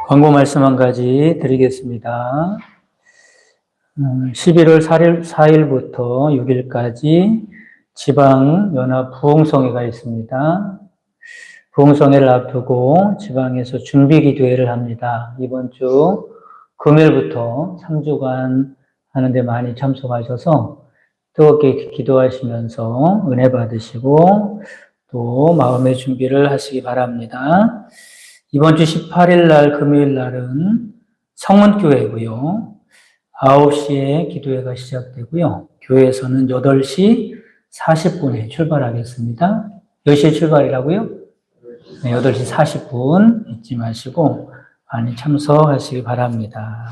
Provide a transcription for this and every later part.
광고 말씀 한 가지 드리겠습니다. 11월 4일부터 6일까지 지방연합 부흥성회가 있습니다. 부흥성회를 앞두고 지방에서 준비기도회를 합니다. 이번 주 금요일부터 3주간 하는데 많이 참석하셔서 뜨겁게 기도하시면서 은혜 받으시고 또 마음의 준비를 하시기 바랍니다. 이번 주 18일 날 금요일 날은 성문교회고요. 9시에 기도회가 시작되고요. 교회에서는 8시 40분에 출발하겠습니다. 몇 시에 출발이라고요? 네, 8시 40분 잊지 마시고 많이 참석하시기 바랍니다.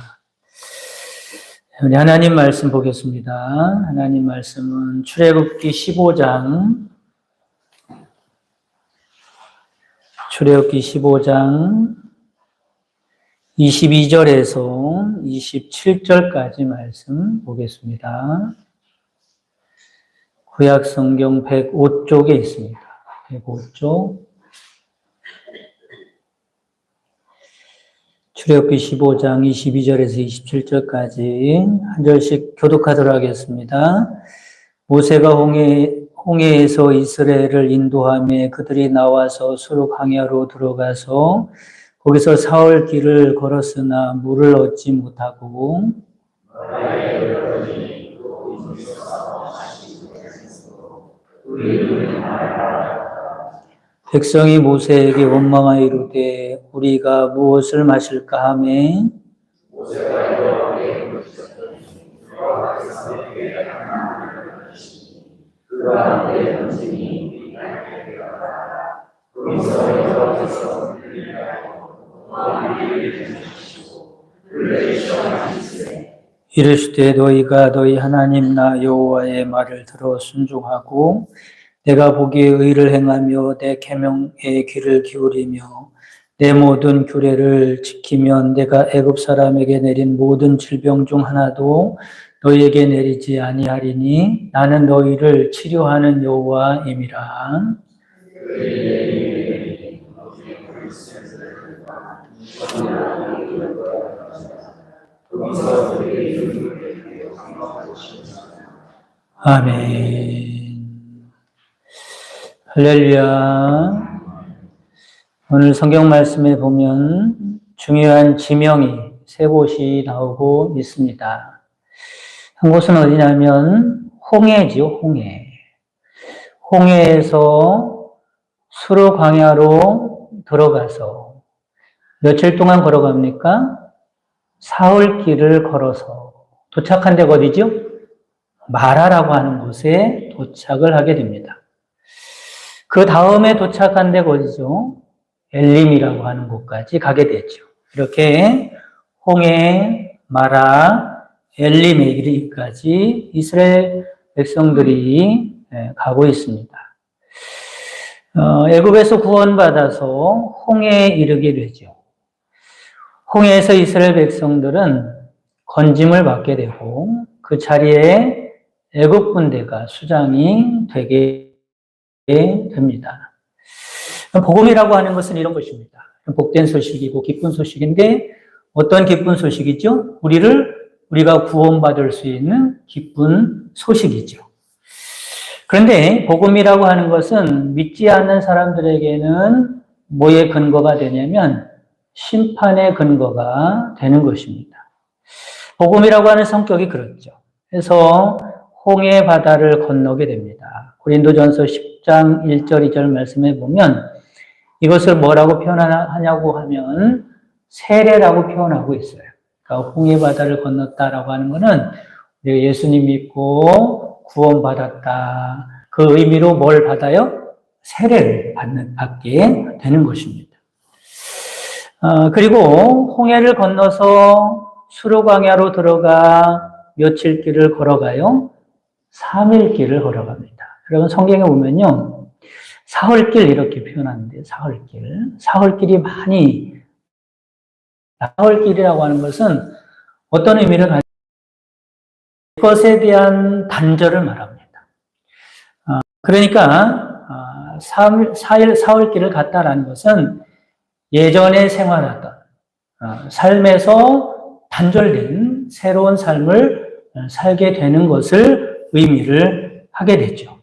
우리 하나님 말씀 보겠습니다. 하나님 말씀은 출애굽기 15장 22절에서 27절까지 말씀 보겠습니다. 구약성경 105쪽에 있습니다. 105쪽. 출애굽기 15장 22절에서 27절까지 한 절씩 교독하도록 하겠습니다. 모세가 홍해에서 이스라엘을 인도하며 그들이 나와서 수르 광야로 들어가서 거기서 사흘 길을 걸었으나 물을 얻지 못하고 백성이 모세에게 원망하여 이르되 우리가 무엇을 마실까 하매 이르시되 너희가 너희 하나님 나 여호와의 말을 들어 순종하고 내가 보기에 의를 행하며 내 계명에 귀를 기울이며 내 모든 규례를 지키면 내가 애굽 사람에게 내린 모든 질병 중 하나도 너희에게 내리지 아니하리니 나는 너희를 치료하는 여호와임이라. 아멘. 할렐루야. 오늘 성경 말씀에 보면 중요한 지명이 세 곳이 나오고 있습니다. 한 곳은 어디냐면 홍해지요, 홍해. 홍해에서 수르 광야로 들어가서 며칠 동안 걸어갑니까? 사흘 길을 걸어서 도착한 데가 어디죠? 마라라고 하는 곳에 도착을 하게 됩니다. 그 다음에 도착한 데가 어디죠? 엘림이라고 하는 곳까지 가게 되죠. 이렇게 홍해, 마라, 엘림에 이르기까지 이스라엘 백성들이 가고 있습니다. 애굽에서 구원받아서 홍해에 이르게 되죠. 홍해에서 이스라엘 백성들은 건짐을 받게 되고 그 자리에 애굽 군대가 수장이 되게 됩니다. 복음이라고 하는 것은 이런 것입니다. 복된 소식이고 기쁜 소식인데 어떤 기쁜 소식이죠? 우리가 구원받을 수 있는 기쁜 소식이죠. 그런데 복음이라고 하는 것은 믿지 않는 사람들에게는 뭐의 근거가 되냐면 심판의 근거가 되는 것입니다. 복음이라고 하는 성격이 그렇죠. 그래서 홍해 바다를 건너게 됩니다. 고린도전서 10장 1절 2절 말씀에 보면 이것을 뭐라고 표현하냐고 하면 세례라고 표현하고 있어요. 그러니까 홍해 바다를 건넜다라고 하는 것은 우리가 예수님 믿고 구원받았다. 그 의미로 뭘 받아요? 세례를 받게 되는 것입니다. 그리고 홍해를 건너서 수르 광야로 들어가 며칠 길을 걸어가요? 3일 길을 걸어갑니다. 여러분 성경에 보면요. 사흘길 이렇게 표현하는데 사흘길. 사흘길이 많이 사흘길이라고 하는 것은 어떤 의미를 가지고 것에 대한 단절을 말합니다. 그러니까 사흘길을 갔다라는 것은 예전에 생활하던 삶에서 단절된 새로운 삶을 살게 되는 것을 의미를 하게 됐죠.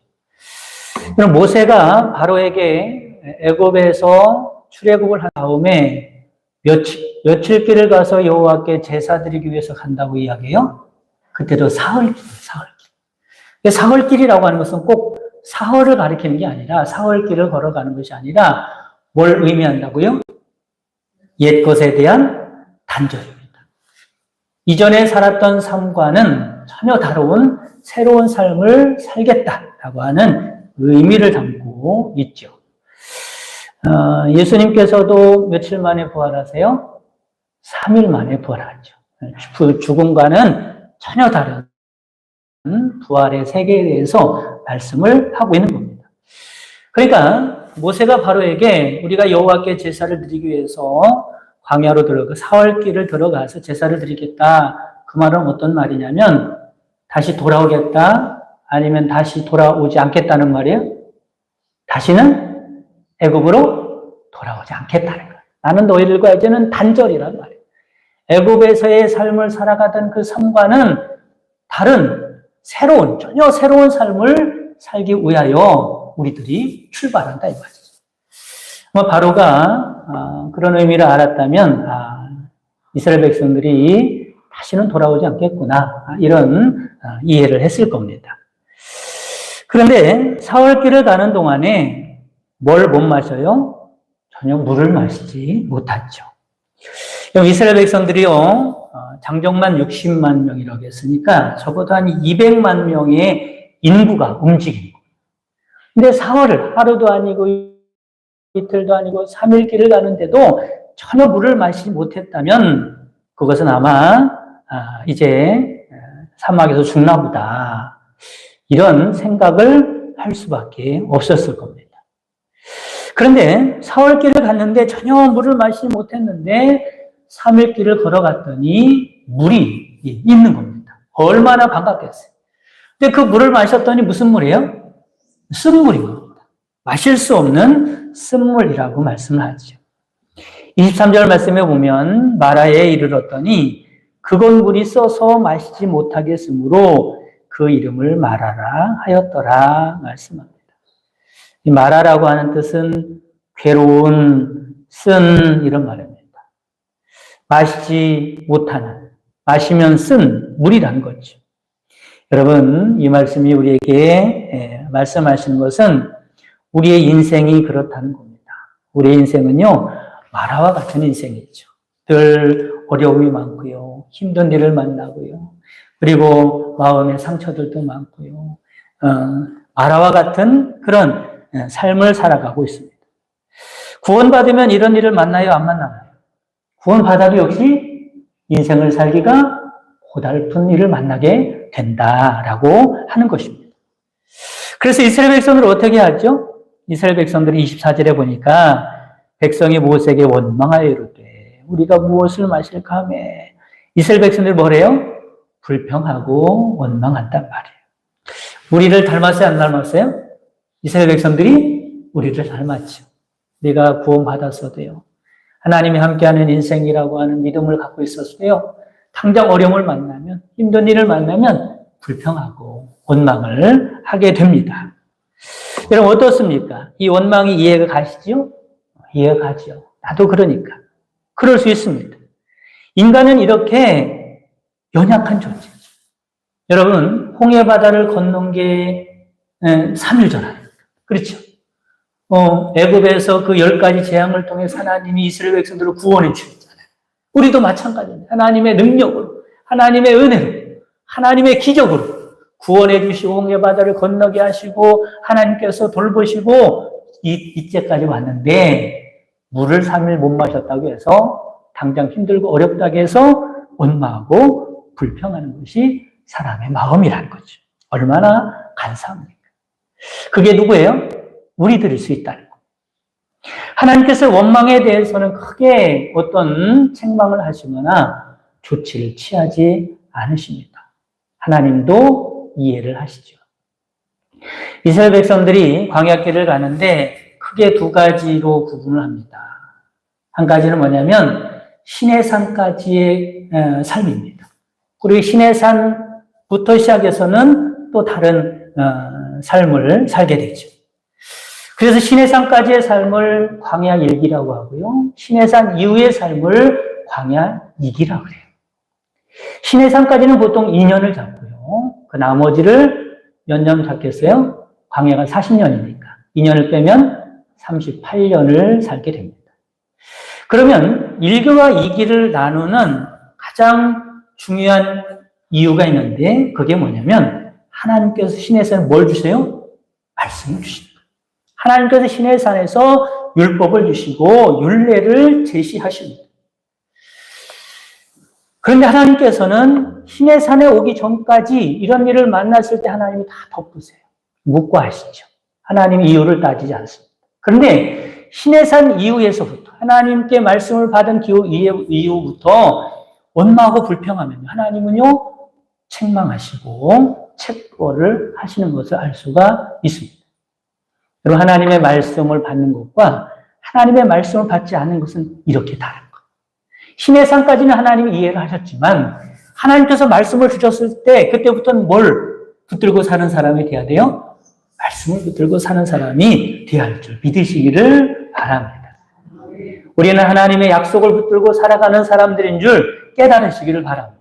그럼 모세가 바로에게 애굽에서 출애굽을 한 다음에 며칠 길을 가서 여호와께 제사 드리기 위해서 간다고 이야기해요. 그때도 사흘길. 사흘길이라고 하는 것은 꼭 사흘을 가리키는 게 아니라 사흘길을 걸어가는 것이 아니라 뭘 의미한다고요? 옛 것에 대한 단절입니다. 이전에 살았던 삶과는 전혀 다른 새로운 삶을 살겠다라고 하는 의미를 담고 있죠. 예수님께서도 며칠 만에 부활하세요? 3일 만에 부활하죠. 죽음과는 전혀 다른 부활의 세계에 대해서 말씀을 하고 있는 겁니다. 그러니까 모세가 바로에게 우리가 여호와께 제사를 드리기 위해서 광야로 들어가 사흘길을 들어가서 제사를 드리겠다. 그 말은 어떤 말이냐면 다시 돌아오겠다. 아니면 다시 돌아오지 않겠다는 말이에요. 다시는 애굽으로 돌아오지 않겠다는 거예요. 나는 너희들과 이제는 단절이란 말이에요. 애굽에서의 삶을 살아가던 그 삶과는 다른 전혀 새로운 삶을 살기 위하여 우리들이 출발한다 이 말이죠. 바로가 그런 의미를 알았다면 이스라엘 백성들이 다시는 돌아오지 않겠구나 이런 이해를 했을 겁니다. 그런데 사흘길을 가는 동안에 뭘 못 마셔요? 전혀 물을 마시지 못하죠. 이스라엘 백성들이요 장정만 60만 명이라고 했으니까 적어도 한 200만 명의 인구가 움직인 거예요. 근데 사흘을 하루도 아니고 이틀도 아니고 3일 길을 가는데도 전혀 물을 마시지 못했다면 그것은 아마 이제 사막에서 죽나 보다 이런 생각을 할 수밖에 없었을 겁니다. 그런데 사흘 길을 갔는데 전혀 물을 마시지 못했는데 3일 길을 걸어갔더니 물이 있는 겁니다. 얼마나 반갑겠어요. 근데 그 물을 마셨더니 무슨 물이에요? 쓴물입니다. 마실 수 없는 쓴물이라고 말씀을 하죠. 23절 말씀에 보면 마라에 이르렀더니 그곳 물이 써서 마시지 못하겠으므로 그 이름을 마라라 하였더라 말씀합니다. 이 마라라고 하는 뜻은 괴로운, 쓴 이런 말입니다. 마시지 못하는, 마시면 쓴 물이라는 거죠. 여러분, 이 말씀이 우리에게 말씀하시는 것은 우리의 인생이 그렇다는 겁니다. 우리의 인생은요, 마라와 같은 인생이죠. 늘 어려움이 많고요, 힘든 일을 만나고요, 그리고 마음의 상처들도 많고요, 마라와 같은 그런 삶을 살아가고 있습니다. 구원받으면 이런 일을 만나요, 안 만나요? 구원받아도 역시 인생을 살기가 고달픈 일을 만나게 된다라고 하는 것입니다. 그래서 이스라엘 백성들을 어떻게 하죠? 이스라엘 백성들이 24절에 보니까 백성이 모세에게 원망하여 이르되 우리가 무엇을 마실까 하며 이스라엘 백성들이 뭐래요? 불평하고 원망한단 말이에요. 우리를 닮았어요? 안 닮았어요? 이스라엘 백성들이 우리를 닮았죠. 내가 구원받았어도요. 하나님이 함께하는 인생이라고 하는 믿음을 갖고 있었어요. 당장 어려움을 만나면, 힘든 일을 만나면 불평하고 원망을 하게 됩니다. 여러분 어떻습니까? 이 원망이 이해가 가시죠? 이해가 가죠. 나도 그러니까. 그럴 수 있습니다. 인간은 이렇게 연약한 존재죠. 여러분 홍해바다를 건넌 게 3일 전 아닙니까? 그렇죠? 애굽에서 그 10가지 재앙을 통해 하나님이 이스라엘 백성들을 구원해 주셨잖아요. 우리도 마찬가지입니다. 하나님의 능력으로, 하나님의 은혜로, 하나님의 기적으로 구원해 주시고 홍해바다를 건너게 하시고 하나님께서 돌보시고 이때까지 왔는데 물을 3일 못 마셨다고 해서 당장 힘들고 어렵다고 해서 원망하고 불평하는 것이 사람의 마음이라는 거죠. 얼마나 간사합니까? 그게 누구예요? 우리들일 수 있다는 것. 하나님께서 원망에 대해서는 크게 어떤 책망을 하시거나 조치를 취하지 않으십니다. 하나님도 이해를 하시죠. 이스라엘 백성들이 광야길을 가는데 크게 두 가지로 구분을 합니다. 한 가지는 뭐냐면 시내산까지의 삶입니다. 그리고 시내산부터 시작해서는 또 다른 삶을 살게 되죠. 그래서 시내산까지의 삶을 광야 1기라고 하고요. 시내산 이후의 삶을 광야 2기라고 해요. 시내산까지는 보통 2년을 잡고요. 그 나머지를 몇 년 잡겠어요? 광야가 40년이니까. 2년을 빼면 38년을 살게 됩니다. 그러면 1기와 2기를 나누는 가장 중요한 이유가 있는데 그게 뭐냐면 하나님께서 시내산에 뭘 주세요? 말씀을 주십니다. 하나님께서 시내산에서 율법을 주시고 율례를 제시하십니다. 그런데 하나님께서는 시내산에 오기 전까지 이런 일을 만났을 때 하나님이 다 덮으세요. 묵과하시죠. 하나님이 이유를 따지지 않습니다. 그런데 시내산 이후에서부터 하나님께 말씀을 받은 이후부터 원망하고 불평하면요. 하나님은요. 책망하시고 책벌을 하시는 것을 알 수가 있습니다. 여러분 하나님의 말씀을 받는 것과 하나님의 말씀을 받지 않는 것은 이렇게 다른 거예요. 시내산까지는 하나님이 이해를 하셨지만 하나님께서 말씀을 주셨을 때 그때부터는 뭘 붙들고 사는 사람이 돼야 돼요? 말씀을 붙들고 사는 사람이 돼야 할 줄 믿으시기를 바랍니다. 우리는 하나님의 약속을 붙들고 살아가는 사람들인 줄 깨달으시기를 바랍니다.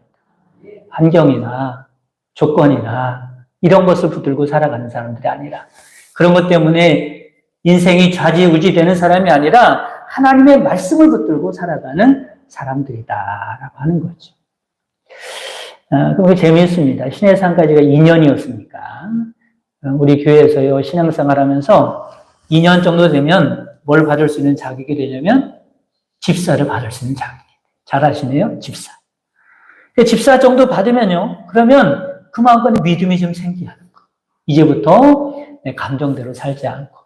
환경이나 조건이나 이런 것을 붙들고 살아가는 사람들이 아니라 그런 것 때문에 인생이 좌지우지되는 사람이 아니라 하나님의 말씀을 붙들고 살아가는 사람들이다라고 하는 거죠. 그게 재미있습니다. 시내산까지가 2년이었으니까 우리 교회에서요 신앙생활 하면서 2년 정도 되면 뭘 받을 수 있는 자격이 되냐면 집사를 받을 수 있는 자격이 돼요. 잘 아시네요? 집사. 집사 정도 받으면요 그러면 그만큼 믿음이 좀 생기는 거. 이제부터 내 감정대로 살지 않고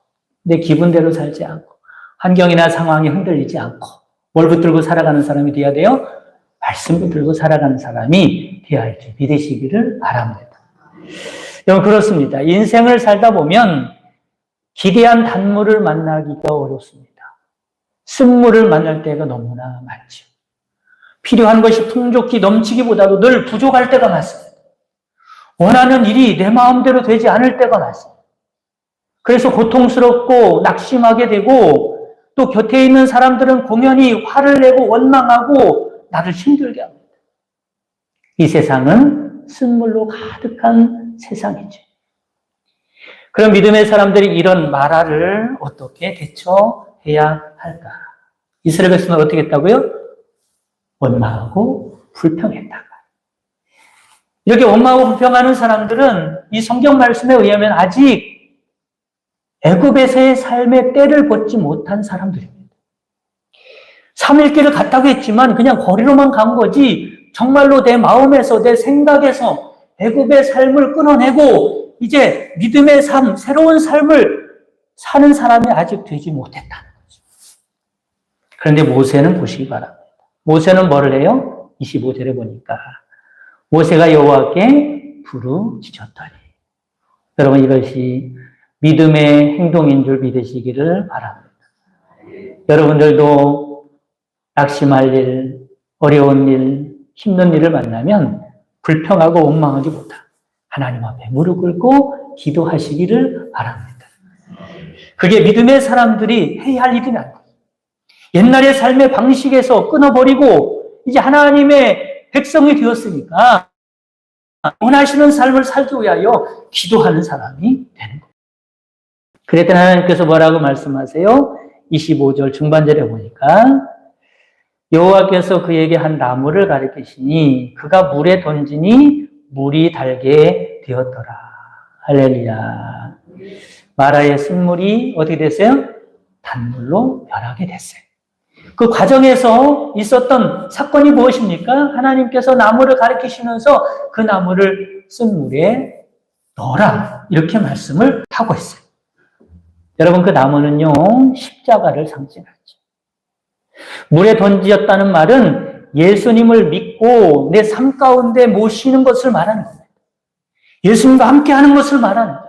내 기분대로 살지 않고 환경이나 상황이 흔들리지 않고 뭘 붙들고 살아가는 사람이 되어야 돼요? 말씀 붙들고 살아가는 사람이 되어야 할지 믿으시기를 바랍니다. 여러분 그렇습니다. 인생을 살다 보면 기대한 단물을 만나기가 어렵습니다. 쓴물을 만날 때가 너무나 많죠. 필요한 것이 풍족히 넘치기보다도 늘 부족할 때가 많습니다. 원하는 일이 내 마음대로 되지 않을 때가 많습니다. 그래서 고통스럽고 낙심하게 되고 또 곁에 있는 사람들은 공연히 화를 내고 원망하고 나를 힘들게 합니다. 이 세상은 쓴물로 가득한 세상이죠. 그럼 믿음의 사람들이 이런 말을 어떻게 대처해야 할까? 이스라엘 백성은 어떻게 했다고요? 원망하고 불평했다가. 이렇게 원망하고 불평하는 사람들은 이 성경 말씀에 의하면 아직 애굽에서의 삶의 때를 벗지 못한 사람들입니다. 3일 길을 갔다고 했지만 그냥 거리로만 간 거지 정말로 내 마음에서 내 생각에서 애굽의 삶을 끊어내고 이제 믿음의 삶, 새로운 삶을 사는 사람이 아직 되지 못했다는 거죠. 그런데 모세는 보시기 바랍니다. 모세는 뭐를 해요? 25절에 보니까 모세가 여호와께 부르짖었더니. 여러분 이것이 믿음의 행동인 줄 믿으시기를 바랍니다. 여러분들도 낙심할 일, 어려운 일, 힘든 일을 만나면 불평하고 원망하기보다 하나님 앞에 무릎 꿇고 기도하시기를 바랍니다. 그게 믿음의 사람들이 해야 할 일이 아니에요. 옛날의 삶의 방식에서 끊어버리고 이제 하나님의 백성이 되었으니까 원하시는 삶을 살기 위하여 기도하는 사람이 되는 거예요. 그랬더니 하나님께서 뭐라고 말씀하세요? 25절 중반절에 보니까 여호와께서 그에게 한 나무를 가리키시니 그가 물에 던지니 물이 달게 되었더라. 할렐루야. 마라의 쓴물이 어떻게 됐어요? 단물로 변하게 됐어요. 그 과정에서 있었던 사건이 무엇입니까? 하나님께서 나무를 가리키시면서 그 나무를 쓴물에 넣어라. 이렇게 말씀을 하고 있어요. 여러분 그 나무는요. 십자가를 상징하죠. 물에 던지었다는 말은 예수님을 믿고 내 삶 가운데 모시는 것을 말하는 겁니다. 예수님과 함께하는 것을 말하는 거예요.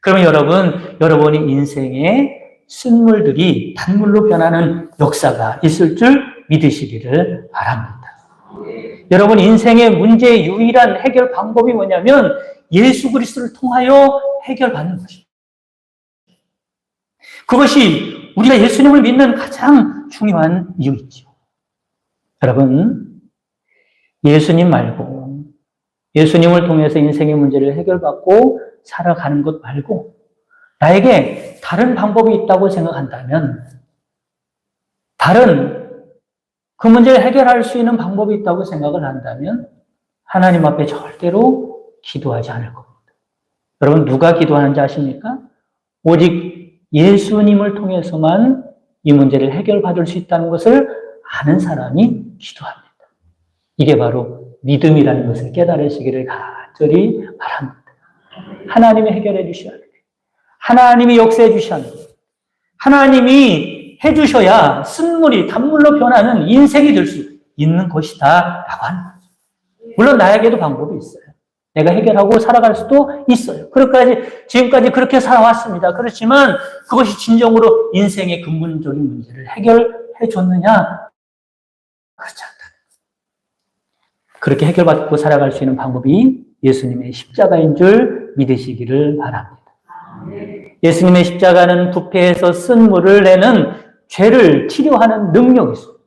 그러면 여러분이 인생의 쓴물들이 단물로 변하는 역사가 있을 줄 믿으시기를 바랍니다. 여러분 인생의 문제의 유일한 해결 방법이 뭐냐면 예수 그리스도를 통하여 해결받는 것입니다. 그것이 우리가 예수님을 믿는 가장 중요한 이유이죠. 여러분, 예수님 말고 예수님을 통해서 인생의 문제를 해결받고 살아가는 것 말고 나에게 다른 방법이 있다고 생각한다면 다른 그 문제를 해결할 수 있는 방법이 있다고 생각을 한다면 하나님 앞에 절대로 기도하지 않을 겁니다. 여러분 누가 기도하는지 아십니까? 오직 예수님을 통해서만 이 문제를 해결받을 수 있다는 것을 아는 사람이 기도합니다. 이게 바로 믿음이라는 것을 깨달으시기를 간절히 바랍니다. 하나님이 해결해 주셔야 돼요. 하나님이 역사해 주셔야 돼요. 하나님이 해주셔야 쓴물이 단물로 변하는 인생이 될 수 있는 것이다 라고 하는 거죠. 물론 나에게도 방법이 있어요. 내가 해결하고 살아갈 수도 있어요. 지금까지 그렇게 살아왔습니다. 그렇지만 그것이 진정으로 인생의 근본적인 문제를 해결해 줬느냐? 그렇지 않다. 그렇게 해결받고 살아갈 수 있는 방법이 예수님의 십자가인 줄 믿으시기를 바랍니다. 예수님의 십자가는 부패에서 쓴물을 내는 죄를 치료하는 능력이 있습니다.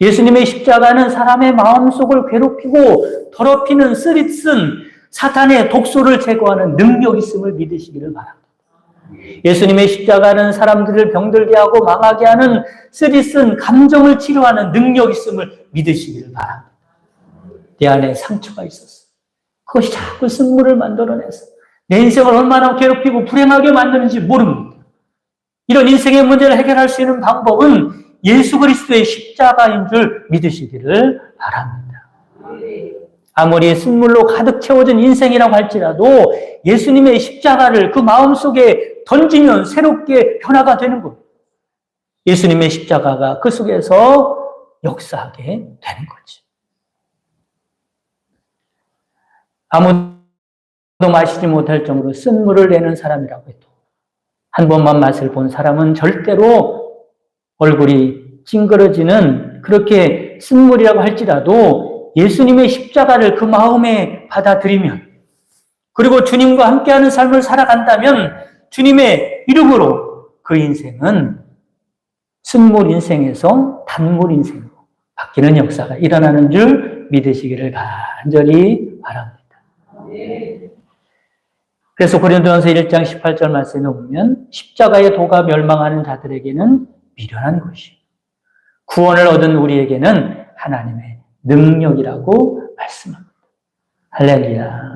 예수님의 십자가는 사람의 마음속을 괴롭히고 더럽히는 쓰리쓴 사탄의 독소를 제거하는 능력이 있음을 믿으시기를 바랍니다. 예수님의 십자가는 사람들을 병들게 하고 망하게 하는 쓰리쓴 감정을 치료하는 능력이 있음을 믿으시기를 바랍니다. 내 안에 상처가 있었어. 그것이 자꾸 쓴물을 만들어내서 내 인생을 얼마나 괴롭히고 불행하게 만드는지 모릅니다. 이런 인생의 문제를 해결할 수 있는 방법은 예수 그리스도의 십자가인 줄 믿으시기를 바랍니다. 아무리 쓴물로 가득 채워진 인생이라고 할지라도 예수님의 십자가를 그 마음속에 던지면 새롭게 변화가 되는 겁니다. 예수님의 십자가가 그 속에서 역사하게 되는 거죠. 아무도 마시지 못할 정도로 쓴물을 내는 사람이라고 해도 한 번만 맛을 본 사람은 절대로 얼굴이 찡그러지는 그렇게 쓴물이라고 할지라도 예수님의 십자가를 그 마음에 받아들이면 그리고 주님과 함께하는 삶을 살아간다면 주님의 이름으로 그 인생은 쓴물 인생에서 단물 인생으로 바뀌는 역사가 일어나는 줄 믿으시기를 간절히 바랍니다. 그래서 고린도전서 1장 18절 말씀에 보면 십자가의 도가 멸망하는 자들에게는 미련한 것이 구원을 얻은 우리에게는 하나님의 능력이라고 말씀합니다. 할렐루야.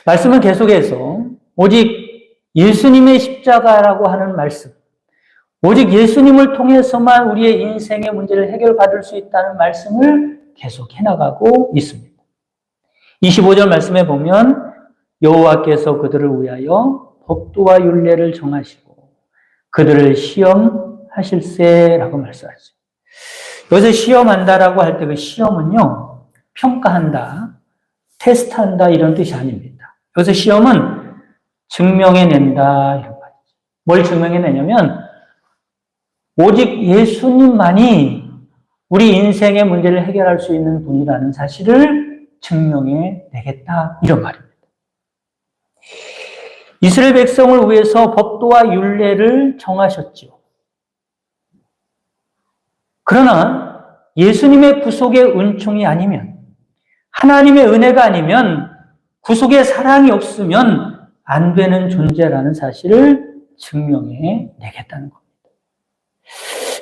말씀은 계속해서 오직 예수님의 십자가라고 하는 말씀, 오직 예수님을 통해서만 우리의 인생의 문제를 해결받을 수 있다는 말씀을 계속 해나가고 있습니다. 25절 말씀에 보면 여호와께서 그들을 위하여 법도와 율례를 정하시고 그들을 시험하실세라고 말씀하죠. 여기서 시험한다라고 할 때 그 시험은요, 평가한다, 테스트한다 이런 뜻이 아닙니다. 여기서 시험은 증명해낸다 이런 말이죠. 뭘 증명해내냐면 오직 예수님만이 우리 인생의 문제를 해결할 수 있는 분이라는 사실을 증명해내겠다 이런 말입니다. 이스라엘 백성을 위해서 법도와 율례를 정하셨죠. 그러나 예수님의 구속의 은총이 아니면, 하나님의 은혜가 아니면, 구속의 사랑이 없으면 안 되는 존재라는 사실을 증명해 내겠다는 겁니다.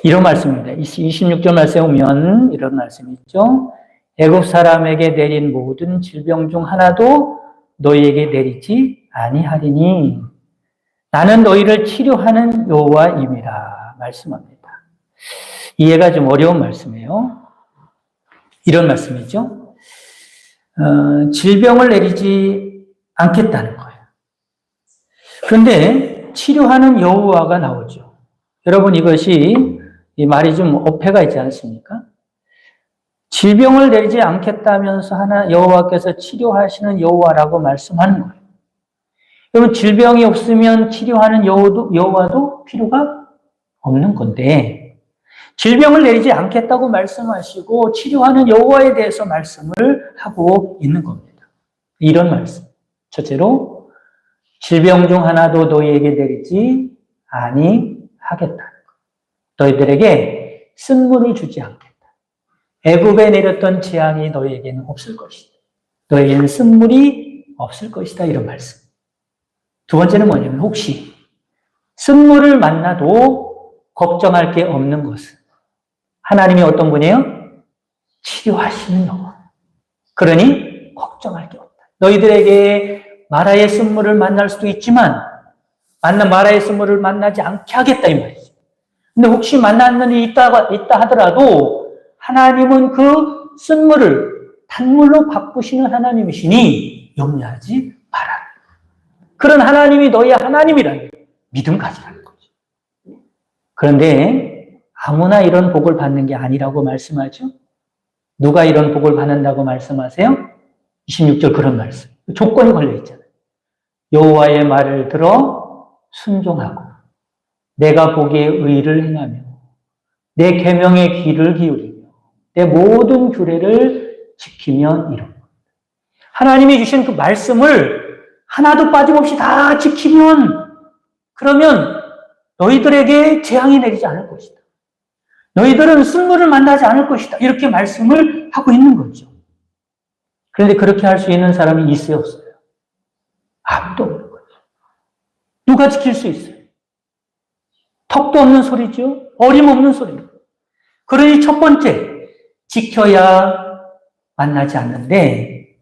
이런 말씀입니다. 26절 말씀에 보면 이런 말씀이 있죠. 애굽 사람에게 내린 모든 질병 중 하나도 너희에게 내리지 아니하리니 나는 너희를 치료하는 여호와임이라 말씀합니다. 이해가 좀 어려운 말씀이에요. 이런 말씀이죠. 질병을 내리지 않겠다는 거예요. 그런데 치료하는 여호와가 나오죠. 여러분 이것이 이 말이 좀 어폐가 있지 않습니까? 질병을 내리지 않겠다면서 여호와께서 치료하시는 여호와라고 말씀하는 거예요. 그러면 질병이 없으면 치료하는 여호와도 필요가 없는 건데, 질병을 내리지 않겠다고 말씀하시고 치료하는 여호와에 대해서 말씀을 하고 있는 겁니다. 이런 말씀. 첫째로, 질병 중 하나도 너희에게 내리지 아니하겠다. 너희들에게 쓴물을 주지 않겠다. 애굽에 내렸던 재앙이 너희에게는 없을 것이다. 너희에게는 쓴물이 없을 것이다. 이런 말씀. 두 번째는 뭐냐면, 혹시 쓴물을 만나도 걱정할 게 없는 것은 하나님이 어떤 분이에요? 치료하시는 여호와. 그러니 걱정할 게 없다. 너희들에게 마라의 쓴물을 만날 수도 있지만 마라의 쓴물을 만나지 않게 하겠다 이 말이죠. 근데 혹시 만나는 일이 있다 하더라도 하나님은 그 쓴물을 단물로 바꾸시는 하나님이시니 염려하지 마라. 그런 하나님이 너희의 하나님이라는 믿음 가지라는 거죠. 그런데 아무나 이런 복을 받는 게 아니라고 말씀하죠. 누가 이런 복을 받는다고 말씀하세요? 26절 그런 말씀. 조건이 걸려 있잖아요. 여호와의 말을 들어 순종하고 내가 보기에 의를 행하며 내 계명에 귀를 기울이며 내 모든 규례를 지키면 이루고. 하나님이 주신 그 말씀을 하나도 빠짐없이 다 지키면, 그러면 너희들에게 재앙이 내리지 않을 것이다. 너희들은 쓴물을 만나지 않을 것이다. 이렇게 말씀을 하고 있는 거죠. 그런데 그렇게 할 수 있는 사람이 있어요, 없어요? 아무도 없는 거죠. 누가 지킬 수 있어요? 턱도 없는 소리죠. 어림없는 소리입니다. 그러니 첫 번째, 지켜야 만나지 않는데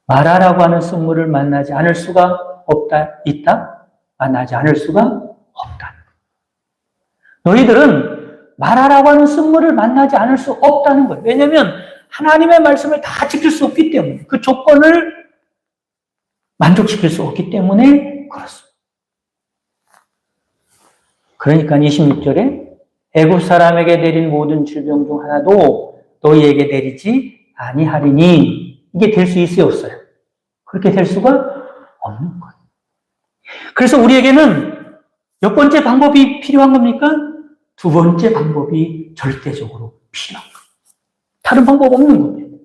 마라라고 하는 쓴물을 만나지 않을 수가 있다? 만나지 않을 수가 없다. 너희들은 마라라고 하는 쓴물을 만나지 않을 수 없다는 거예요. 왜냐하면 하나님의 말씀을 다 지킬 수 없기 때문에, 그 조건을 만족시킬 수 없기 때문에 그렇습니다. 그러니까 26절에 애굽 사람에게 내린 모든 질병 중 하나도 너희에게 내리지 아니하리니, 이게 될 수 있어요, 없어요? 그렇게 될 수가 없는 거예요. 그래서 우리에게는 몇 번째 방법이 필요한 겁니까? 두 번째 방법이 절대적으로 필요한 거예요. 다른 방법 없는 겁니다.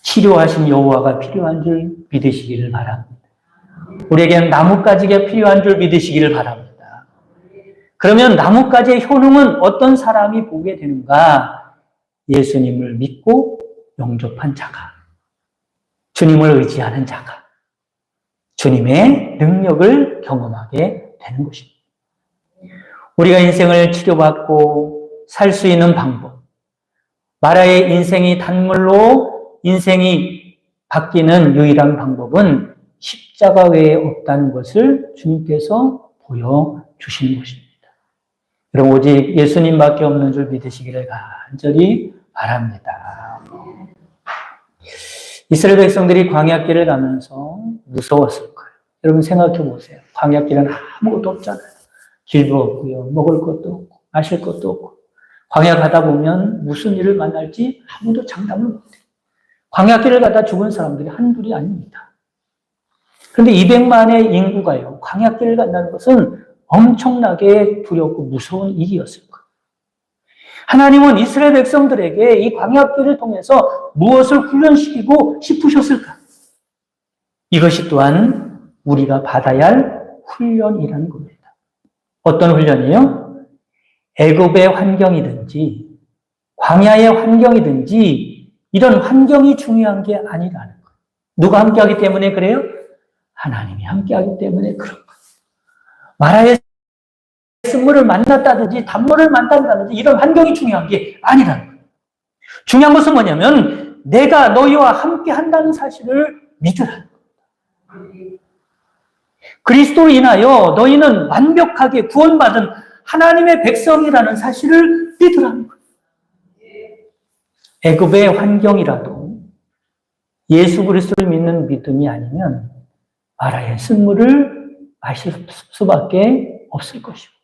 치료하신 여호와가 필요한 줄 믿으시기를 바랍니다. 우리에게는 나뭇가지가 필요한 줄 믿으시기를 바랍니다. 그러면 나뭇가지의 효능은 어떤 사람이 보게 되는가? 예수님을 믿고 영접한 자가, 주님을 의지하는 자가 주님의 능력을 경험하게 되는 것입니다. 우리가 인생을 치료받고 살 수 있는 방법, 마라의 인생이 단물로 인생이 바뀌는 유일한 방법은 십자가 외에 없다는 것을 주님께서 보여주시는 것입니다. 여러분, 오직 예수님밖에 없는 줄 믿으시기를 간절히 바랍니다. 이스라엘 백성들이 광야길을 가면서 무서웠을 거예요. 여러분 생각해 보세요. 광야길은 아무것도 없잖아요. 길도 없고요. 먹을 것도 없고 마실 것도 없고. 광야 가다 보면 무슨 일을 만날지 아무도 장담을 못해요. 광야길을 가다 죽은 사람들이 한둘이 아닙니다. 그런데 200만의 인구가요, 광야길을 간다는 것은 엄청나게 두렵고 무서운 일이었을 거예요. 하나님은 이스라엘 백성들에게 이 광야길을 통해서 무엇을 훈련시키고 싶으셨을까? 이것이 또한 우리가 받아야 할 훈련이라는 겁니다. 어떤 훈련이요? 애굽의 환경이든지 광야의 환경이든지 이런 환경이 중요한 게 아니라는 거예요. 누가 함께하기 때문에 그래요? 하나님이 함께하기 때문에 그런 거예요. 마라의 쓴물을 만났다든지 단물을 만났다든지 이런 환경이 중요한 게 아니라는 거예요. 중요한 것은 뭐냐면 내가 너희와 함께 한다는 사실을 믿으라는 거예요. 그리스도로 인하여 너희는 완벽하게 구원받은 하나님의 백성이라는 사실을 믿으라는 거예요. 애굽의 환경이라도 예수 그리스도를 믿는 믿음이 아니면 마라의 쓴물을 마실 수밖에 없을 것이고,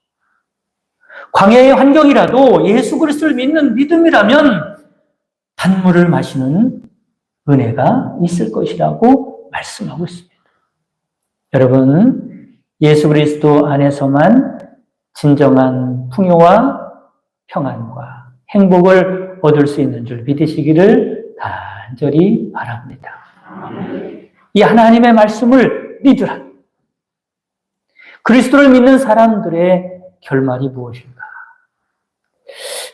광야의 환경이라도 예수 그리스도를 믿는 믿음이라면 단물을 마시는 은혜가 있을 것이라고 말씀하고 있습니다. 여러분, 예수 그리스도 안에서만 진정한 풍요와 평안과 행복을 얻을 수 있는 줄 믿으시기를 간절히 바랍니다. 이 하나님의 말씀을 믿으라. 그리스도를 믿는 사람들의 결말이 무엇인가?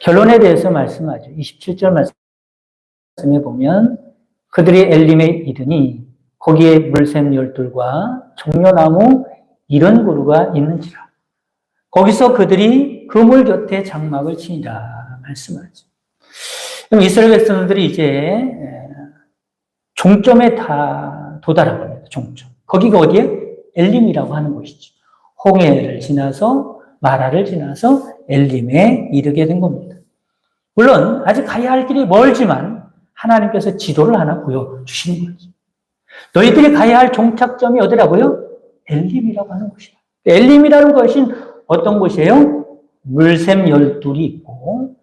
결론에 대해서 말씀하죠. 27절 말씀에 보면 그들이 엘림에 이르니 거기에 물샘 12과 종려나무 70그루가 있는지라. 거기서 그들이 그물 곁에 장막을 치니라 말씀하죠. 그럼 이스라엘 백성들이 이제 종점에 다 도달하고 합니다. 종점. 거기가 어디에? 엘림이라고 하는 곳이죠. 홍해를 지나서 마라를 지나서 엘림에 이르게 된 겁니다. 물론 아직 가야 할 길이 멀지만 하나님께서 지도를 하나 보여주시는 거죠. 너희들이 가야 할 종착점이 어디라고요? 엘림이라고 하는 곳이야. 엘림이라는 것은 어떤 곳이에요? 물샘 12이 있고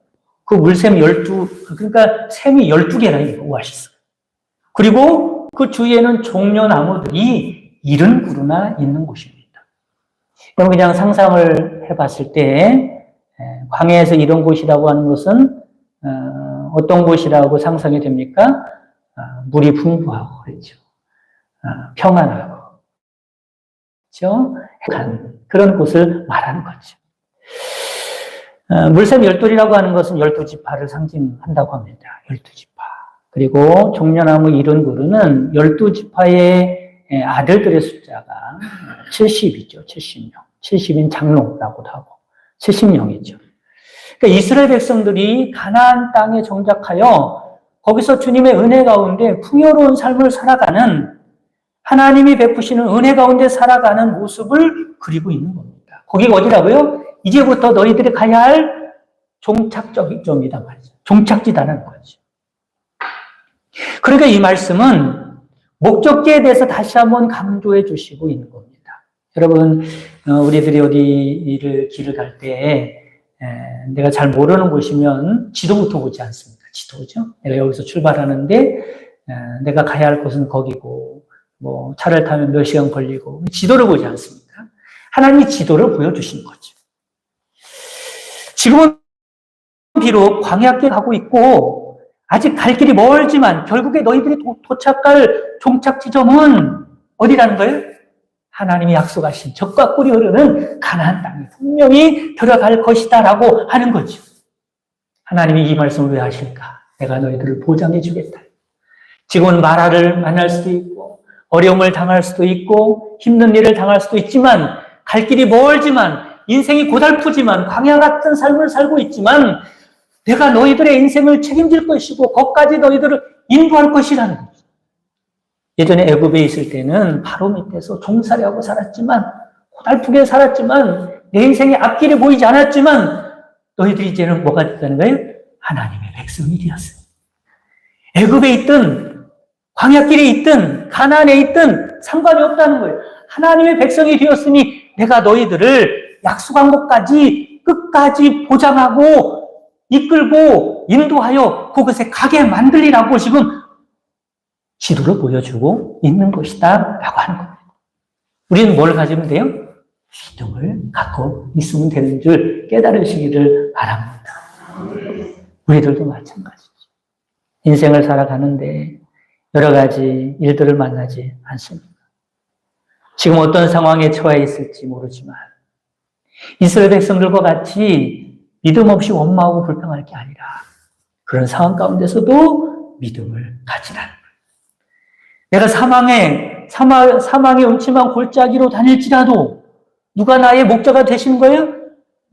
그 물샘 12, 그러니까 샘이 12개나 있고 오아시스. 그리고 그 주위에는 종려나무들이 70그루나 있는 곳입니다. 그럼 그냥 상상을 해봤을 때 광야에서 이런 곳이라고 하는 것은 어떤 곳이라고 상상이 됩니까? 물이 풍부하고 그렇죠. 평안하고 그렇죠. 그런 곳을 말하는 거죠. 물샘 12이라고 하는 것은 12지파를 상징한다고 합니다. 12지파. 그리고 종려나무 70그루는 12지파의 아들들의 숫자가 70이죠. 70명. 70인 장로라고도 하고 70명이죠. 그러니까 이스라엘 백성들이 가나안 땅에 정착하여 거기서 주님의 은혜 가운데 풍요로운 삶을 살아가는 하나님이 베푸시는 은혜 가운데 살아가는 모습을 그리고 있는 겁니다. 거기가 어디라고요? 이제부터 너희들이 가야 할 종착점이다 말이죠. 종착지다는 거죠. 그러니까 이 말씀은 목적지에 대해서 다시 한번 강조해 주시고 있는 겁니다. 여러분, 우리들이 어디를 길을 갈 때 내가 잘 모르는 곳이면 지도부터 보지 않습니까? 지도죠. 내가 여기서 출발하는데 내가 가야 할 곳은 거기고 뭐 차를 타면 몇 시간 걸리고 지도를 보지 않습니까? 하나님이 지도를 보여주신 거죠. 지금은 비록 광야길 가고 있고 아직 갈 길이 멀지만 결국에 너희들이 도착할 종착 지점은 어디라는 거예요? 하나님이 약속하신 젖과 꿀이 흐르는 가나안 땅에 분명히 들어갈 것이다라고 하는 거죠. 하나님이 이 말씀을 왜 하실까? 내가 너희들을 보장해 주겠다. 지금은 마라를 만날 수도 있고 어려움을 당할 수도 있고 힘든 일을 당할 수도 있지만 갈 길이 멀지만 인생이 고달프지만 광야 같은 삶을 살고 있지만 내가 너희들의 인생을 책임질 것이고 거기까지 너희들을 인도할 것이라는 거죠. 예전에 애굽에 있을 때는 바로 밑에서 종살이하고 살았지만 고달프게 살았지만 내 인생에 앞길이 보이지 않았지만 너희들이 이제는 뭐가 됐다는 거예요? 하나님의 백성이 되었어요. 애굽에 있든 광야길에 있든 가나안에 있든 상관이 없다는 거예요. 하나님의 백성이 되었으니 내가 너희들을 약속한 곳까지 끝까지 보장하고 이끌고 인도하여 그곳에 가게 만들리라고 지금 지도를 보여주고 있는 것이다 라고 하는 겁니다. 우리는 뭘 가지면 돼요? 믿음을 갖고 있으면 되는 줄 깨달으시기를 바랍니다. 우리들도 마찬가지죠. 인생을 살아가는데 여러 가지 일들을 만나지 않습니다. 지금 어떤 상황에 처해 있을지 모르지만 이스라엘 백성들과 같이 믿음 없이 원망하고 불평할 게 아니라 그런 상황 가운데서도 믿음을 가지라는 거예요. 내가 사망의 음침한 골짜기로 다닐지라도 누가 나의 목자가 되시는 거예요?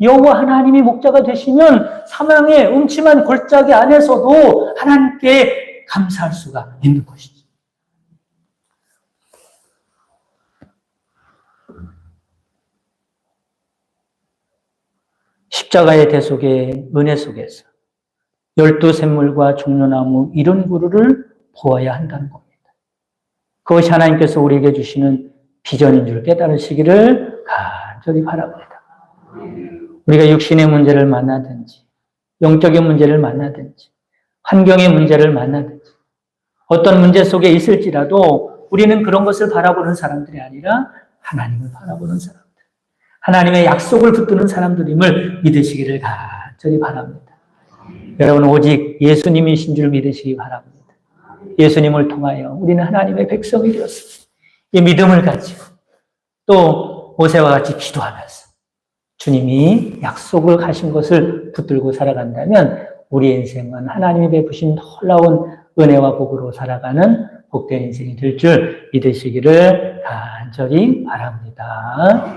여호와 하나님이 목자가 되시면 사망의 음침한 골짜기 안에서도 하나님께 감사할 수가 있는 것이죠. 십자가의 대속의 은혜 속에서 12샘물과 종려나무 70그루를 보아야 한다는 겁니다. 그것이 하나님께서 우리에게 주시는 비전인 줄 깨달으시기를 간절히 바랍니다. 우리가 육신의 문제를 만나든지 영적인 문제를 만나든지 환경의 문제를 만나든지 어떤 문제 속에 있을지라도 우리는 그런 것을 바라보는 사람들이 아니라 하나님을 바라보는 사람들, 하나님의 약속을 붙드는 사람들임을 믿으시기를 간절히 바랍니다. 여러분 오직 예수님이신 줄 믿으시기 바랍니다. 예수님을 통하여 우리는 하나님의 백성이 되었습니다. 이 믿음을 가지고 또 모세와 같이 기도하면서 주님이 약속을 하신 것을 붙들고 살아간다면 우리 인생은 하나님이 베푸신 놀라운 은혜와 복으로 살아가는 복된 인생이 될 줄 믿으시기를 간절히 바랍니다.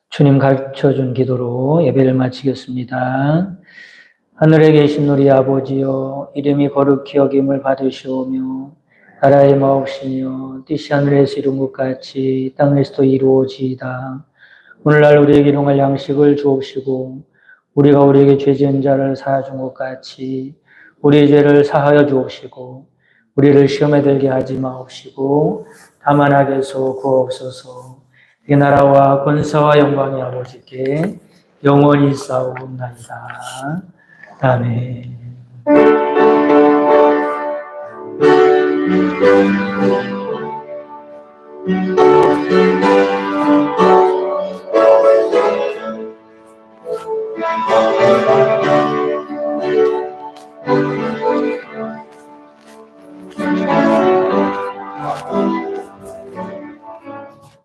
주님 가르쳐준 기도로 예배를 마치겠습니다. 하늘에 계신 우리 아버지여, 이름이 거룩히 여김을 받으시오며 나라의 마옵시며 뜻이 하늘에서 이룬 것 같이 땅에서도 이루어지이다. 오늘날 우리에게 일용할 양식을 주옵시고 우리가 우리에게 죄 지은 자를 사하준 것 같이 우리의 죄를 사하여 주옵시고 우리를 시험에 들게 하지 마옵시고 다만 악에서 구하옵소서. 이 나라와 권세와 영광이 아버지께 영원히 싸우옵나이다. 아멘.